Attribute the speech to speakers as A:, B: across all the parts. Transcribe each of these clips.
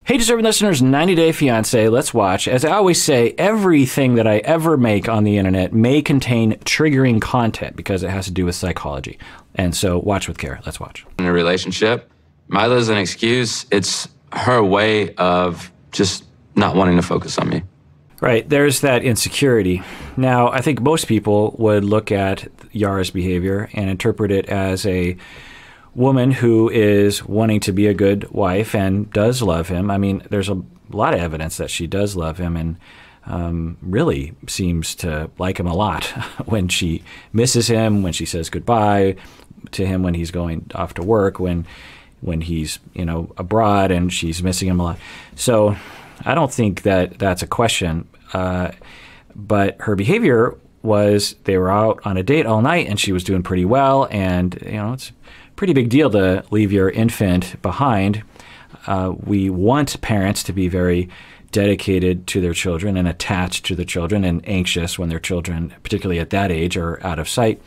A: Hey, deserving listeners, 90 Day Fiancé, let's watch. As I always say, everything that I ever make on the internet may contain triggering content because it has to do with psychology. And so watch with care. Let's watch.
B: In a relationship, Mila's an excuse. It's her way of just not wanting to focus on me.
A: Right, there's that insecurity. Now, I think most people would look at Yara's behavior and interpret it as a woman who is wanting to be a good wife and does love him. I mean, there's a lot of evidence that she does love him and really seems to like him a lot when she misses him, when she says goodbye to him when he's going off to work, when he's, you know, abroad and she's missing him a lot. So I don't think that that's a question. But her behavior was they were out on a date all night and she was doing pretty well. And, you know, it's pretty big deal to leave your infant behind. We want parents to be very dedicated to their children and attached to the children and anxious when their children, particularly at that age, are out of sight.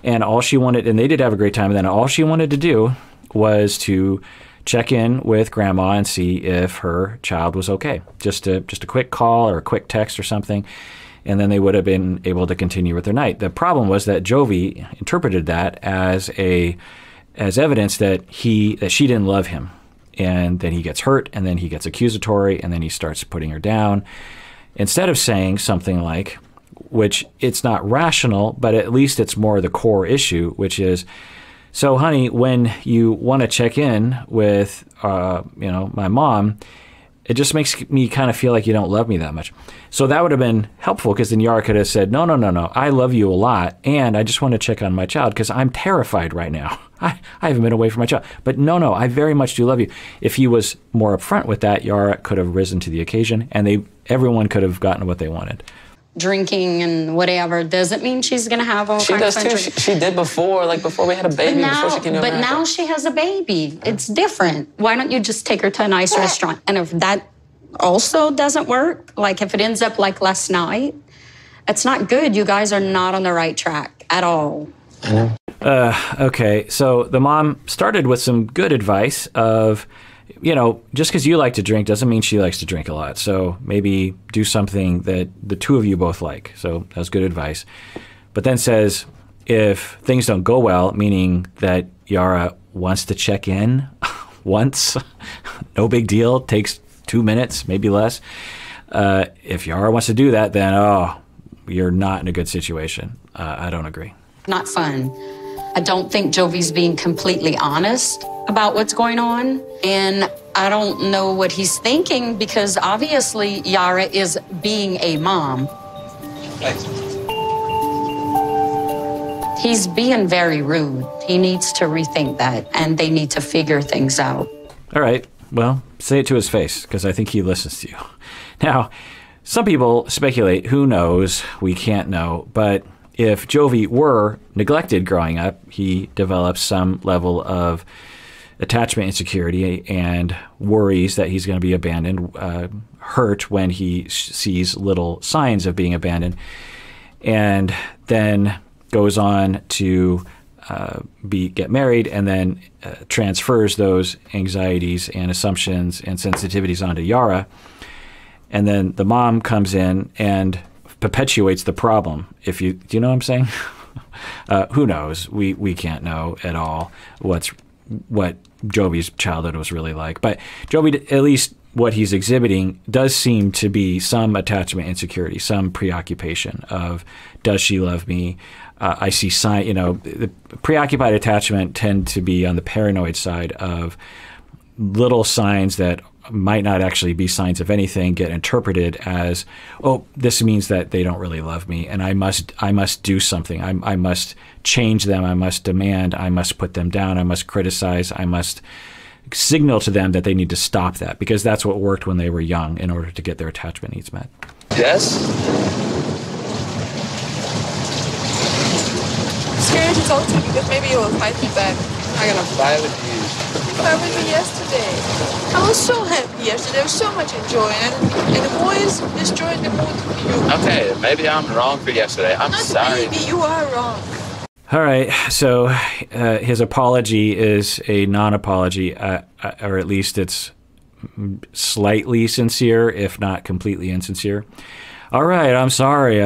A: And all she wanted, and they did have a great time, and then all she wanted to do was to check in with grandma and see if her child was okay. Just a quick call or a quick text or something. And then they would have been able to continue with their night. The problem was that Jovi interpreted that as evidence that she didn't love him, and then he gets hurt, and then he gets accusatory, and then he starts putting her down. Instead of saying something like, which it's not rational, but at least it's more the core issue, which is, so honey, when you want to check in with my mom, it just makes me kind of feel like you don't love me that much. So that would have been helpful, because then Yara could have said, no, I love you a lot, and I just want to check on my child because I'm terrified right now. I haven't been away from my child. But no, I very much do love you. If he was more upfront with that, Yara could have risen to the occasion, and everyone could have gotten what they wanted.
C: Drinking and whatever doesn't mean she's going to have all
D: she
C: kinds
D: does
C: of
D: too. She did before we had a baby. Before she came to America.
C: But now she has a baby. It's different. Why don't you just take her to a nice restaurant? And if that also doesn't work, like if it ends up like last night, it's not good. You guys are not on the right track at all.
D: I know.
A: Okay, so the mom started with some good advice of, you know, just because you like to drink doesn't mean she likes to drink a lot. So maybe do something that the two of you both like. So that's good advice. But then says, if things don't go well, meaning that Yara wants to check in once, no big deal, takes 2 minutes, maybe less. If Yara wants to do that, then, you're not in a good situation. I don't agree.
C: Not fun. I don't think Jovi's being completely honest about what's going on. And I don't know what he's thinking, because obviously Yara is being a mom.
D: Thanks.
C: He's being very rude. He needs to rethink that, and they need to figure things out.
A: All right. Well, say it to his face, because I think he listens to you. Now, some people speculate, who knows, we can't know, but if Jovi were neglected growing up, he develops some level of attachment insecurity and worries that he's going to be abandoned, hurt when he sees little signs of being abandoned, and then goes on to get married, and then transfers those anxieties and assumptions and sensitivities onto Yara. And then the mom comes in and perpetuates the problem. Do you know what I'm saying? Who knows? We can't know at all what Jovi's childhood was really like. But Jovi, at least what he's exhibiting, does seem to be some attachment insecurity, some preoccupation of, does she love me? I see the preoccupied attachment tend to be on the paranoid side of little signs that might not actually be signs of anything get interpreted as, oh, this means that they don't really love me, and I must do something. I must change them. I must demand. I must put them down. I must criticize. I must signal to them that they need to stop that, because that's what worked when they were young in order to get their attachment needs met.
D: Yes?
E: Scared to talk to you because maybe you will fight me back.
D: I'm not gonna fight with you.
E: You fought with me yesterday. I was so happy yesterday. There was so much enjoy, and the more is destroying, the more you.
D: Okay, maybe I'm wrong for yesterday. I'm sorry.
E: Maybe you are wrong.
A: All right, so his apology is a non-apology, or at least it's slightly sincere, if not completely insincere. All right, I'm sorry,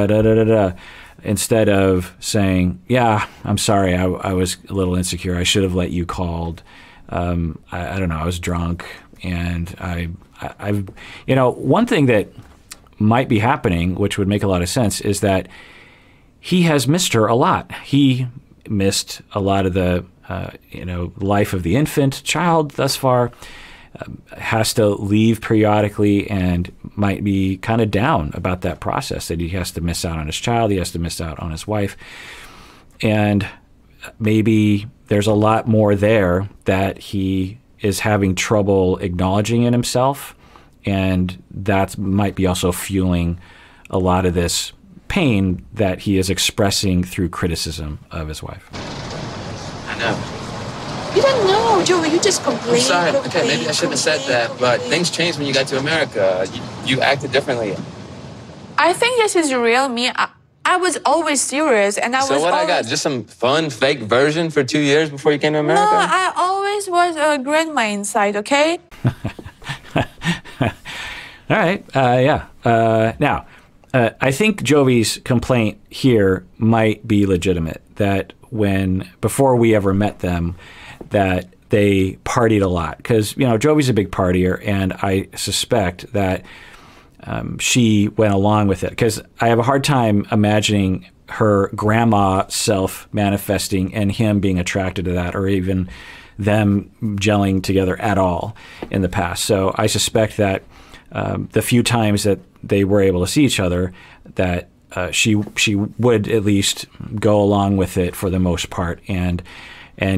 A: instead of saying, yeah, I'm sorry, I was a little insecure. I should have let you called. I don't know, I was drunk. And I've, one thing that might be happening, which would make a lot of sense, is that he has missed her a lot. He missed a lot of the, life of the infant child thus far, has to leave periodically and might be kind of down about that process, that he has to miss out on his child, he has to miss out on his wife. And maybe there's a lot more there that he is having trouble acknowledging in himself. And that might be also fueling a lot of this pain that he is expressing through criticism of his wife.
D: I know.
E: You don't know, Joey. You just complain.
D: I'm sorry. Okay, maybe I shouldn't have said that, but things changed when you got to America. You acted differently.
E: I think this is real me. I was always serious, and I was.
D: So what? I got just some fun fake version for 2 years before you came to America.
E: No, I always was a grandma inside. Okay.
A: All right. Yeah. Now, I think Jovi's complaint here might be legitimate. That before we ever met them, that they partied a lot, because Jovi's a big partier, and I suspect that she went along with it, because I have a hard time imagining her grandma self manifesting and him being attracted to that, or even them gelling together at all in the past. So I suspect that the few times that they were able to see each other, that she would at least go along with it for the most part, and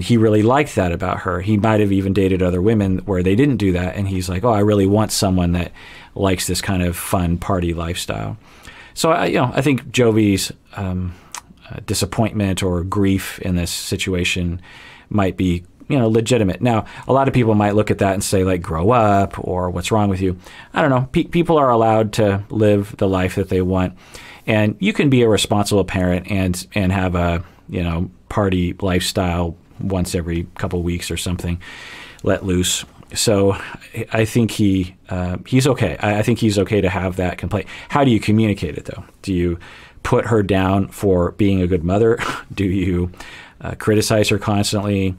A: he really liked that about her. He might have even dated other women where they didn't do that, and he's like, oh, I really want someone that likes this kind of fun party lifestyle. So I think Jovi's disappointment or grief in this situation might be legitimate. Now, a lot of people might look at that and say, like, grow up, or what's wrong with you? I don't know. People are allowed to live the life that they want. And you can be a responsible parent and have a, party lifestyle once every couple weeks or something, let loose. So I think he's okay. I think he's okay to have that complaint. How do you communicate it, though? Do you put her down for being a good mother? Do you criticize her constantly?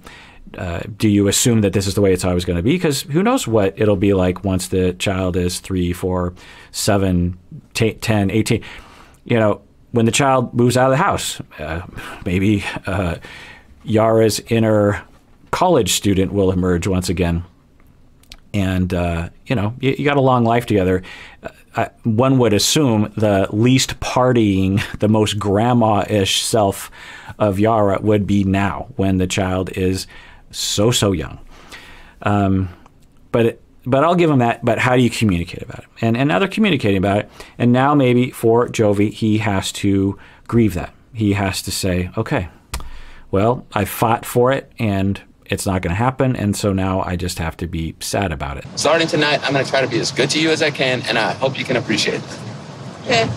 A: Do you assume that this is the way it's always going to be? Because who knows what it'll be like once the child is 3, 4, 7, 10, 18. When the child moves out of the house, maybe Yara's inner college student will emerge once again. And, you got a long life together. One would assume the least partying, the most grandma-ish self of Yara would be now, when the child is so young. But I'll give him that. But how do you communicate about it? And now they're communicating about it. And now maybe for Jovi, he has to grieve that. He has to say, okay, well, I fought for it, and it's not going to happen. And so now I just have to be sad about it.
D: Starting tonight, I'm going to try to be as good to you as I can, and I hope you can appreciate it.
E: Okay.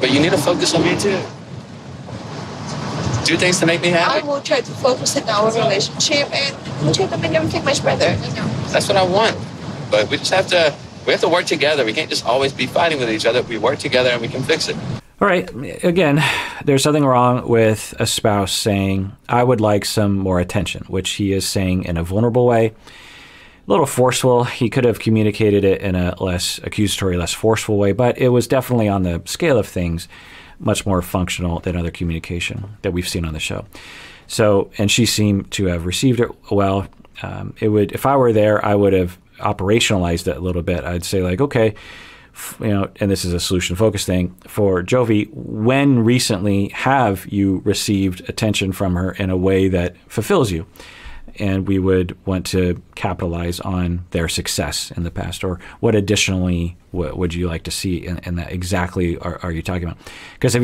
D: But you need to focus on me, too. Do things to make me happy.
E: I will try to focus on our relationship and try to make everything much better.
D: That's what I want. But we have to work together. We can't just always be fighting with each other. We work together and we can fix it.
A: All right. Again, there's something wrong with a spouse saying, I would like some more attention, which he is saying in a vulnerable way, a little forceful. He could have communicated it in a less accusatory, less forceful way, but it was definitely, on the scale of things, much more functional than other communication that we've seen on the show. So, and she seemed to have received it well. If I were there, I would have operationalized it a little bit. I'd say, like, okay, and this is a solution-focused thing for Jovi, when recently have you received attention from her in a way that fulfills you? And we would want to capitalize on their success in the past. Or what additionally would you like to see in that exactly are you talking about? Because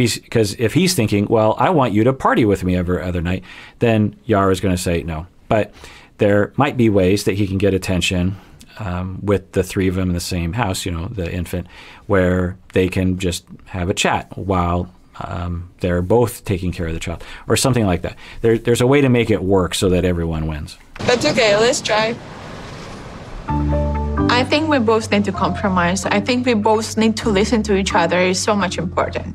A: if he's thinking, well, I want you to party with me every other night, then Yara's going to say no. But there might be ways that he can get attention with the three of them in the same house, the infant, where they can just have a chat while they're both taking care of the child, or something like that. There's a way to make it work so that everyone wins.
E: That's okay. Let's try. I I think we both need to compromise. I think we both need to listen to each other. It's so much important.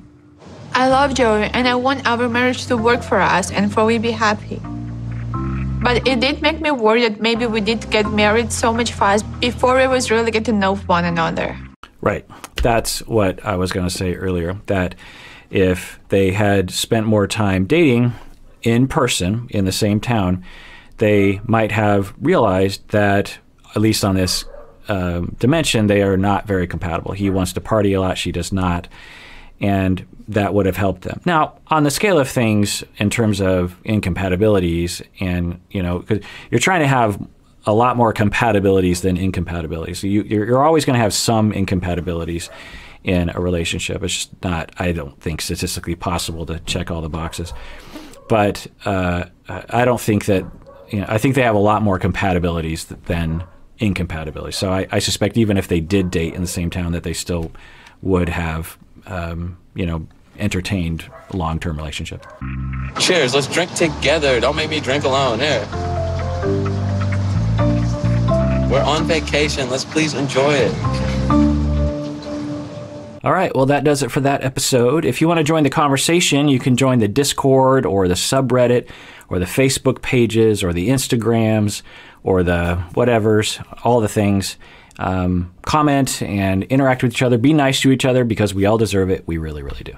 E: I love Joey, and I want our marriage to work for us and for we be happy. But it did make me worry that maybe we did get married so much fast before we was really get to know one another.
A: Right. That's what I was going to say earlier, that if they had spent more time dating in person in the same town, they might have realized that, at least on this dimension, they are not very compatible. He wants to party a lot, she does not. And that would have helped them. Now, on the scale of things, in terms of incompatibilities, and because you're trying to have a lot more compatibilities than incompatibilities. So you're always going to have some incompatibilities in a relationship. It's just not, I don't think, statistically possible to check all the boxes. But I don't think that, I think they have a lot more compatibilities than incompatibilities. So I suspect even if they did date in the same town, that they still would have, entertained a long-term relationship.
D: Cheers, let's drink together. Don't make me drink alone. Here. We're on vacation. Let's please enjoy it.
A: All right, well, that does it for that episode. If you want to join the conversation, you can join the Discord or the subreddit or the Facebook pages or the Instagrams or the whatevers, all the things. Comment and interact with each other. Be nice to each other because we all deserve it. We really, really do.